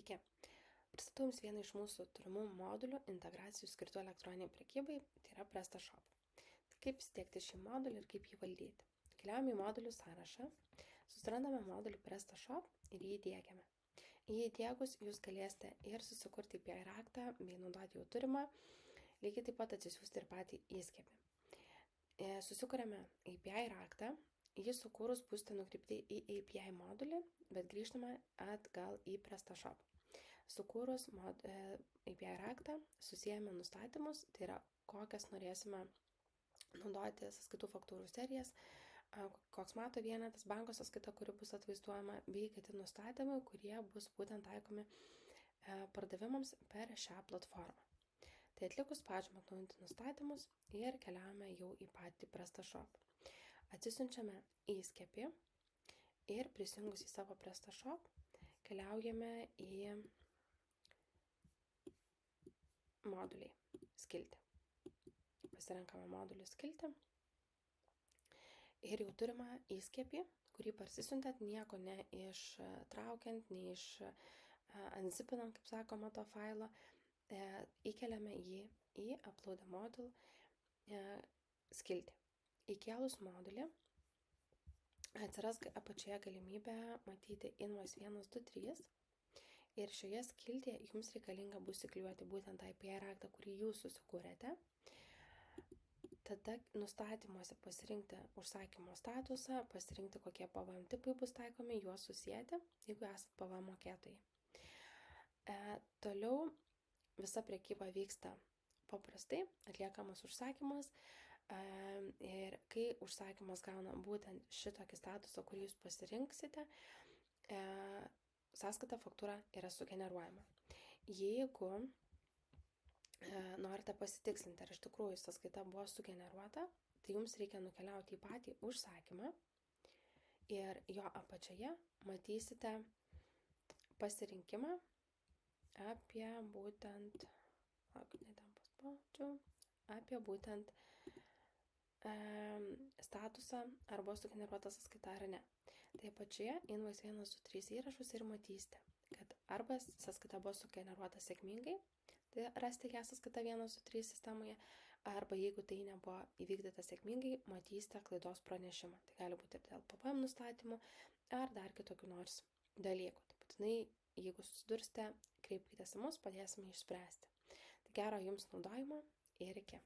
Sveiki. Pristatau Jums vieną iš mūsų turimų modulių integracijų skirtų elektroniniai prekybai, tai yra PrestaShop. Tai kaip įsidiegti šį modulį ir kaip jį valdyti. Keliaujame į modulių sąrašą, susirandame modulį PrestaShop ir jį įdiegiame. Jį įdiegus jūs galėsite ir susikurti API raktą bei naudoti jau turimą, lygiai taip pat atsisiųsti ir patį įskiepį. Susikuriame API raktą, jį sukūrus būsite nukreipti į API modulį, bet grįžtame atgal į PrestaShop. Sukūrus API raktą, susijęme nustatymus, tai yra kokias norėsime naudoti sąskaitų faktūrų serijas, koks mato vienetas, banko sąskaita, kuri bus atvaizduojama, bei kiti nustatymai, kurie bus būtent taikomi pardavimams per šią platformą. Tai atlikus pažymą atnaujinti nustatymus ir keliaujame jau į patį PrestaShop. Atsisiunčiame įskiepį ir prisijungus į savo PrestaShop keliaujame į moduliai skiltį. Pasirenkame modulių skiltį ir jau turime įskiepį, kurį parsisiuntėt, nieko neištraukiant, neišunzipinant, kaip sakoma, to failo. Įkeliame jį į Upload a Module skiltį. Įkėlus modulį atsiras apačioje galimybė matyti Invoice 123 ir šioje skiltyje jums reikalinga bus įklijuoti būtent tą API raktą, kurį jūs susikūrėte. Tada nustatymuose pasirinkti užsakymo statusą, pasirinkti kokie PVM tipai bus taikomi, juos susijęti, jeigu esate PVM mokėtojai. Toliau visa prekyba vyksta paprastai, atliekamas užsakymas ir kai užsakymas gauna būtent šitokį statusą, kurį jūs pasirinksite, sąskaita faktūra yra sugeneruojama. Jeigu norite pasitikslinti, ar iš tikrųjų sąskaita buvo sugeneruota, tai jums reikia nukeliauti į patį užsakymą ir jo apačioje matysite pasirinkimą apie būtent statusą, ar buvo sugeneruota sąskaita ar ne. Tai apačioje Invoice 123 įrašus ir matysite, kad arba sąskaita buvo sugeneruota sėkmingai, tai rasite ją sąskaita 123 sistemoje, arba jeigu tai nebuvo įvykdyta sėkmingai, matysite klaidos pranešimą. Tai gali būti ir dėl PVM nustatymų, ar dar kitokių nors dalykų. Tai būtinai, jeigu susidursite, kreipkitės į mus, padėsime išspręsti. Tai gero jums naudojimo ir iki.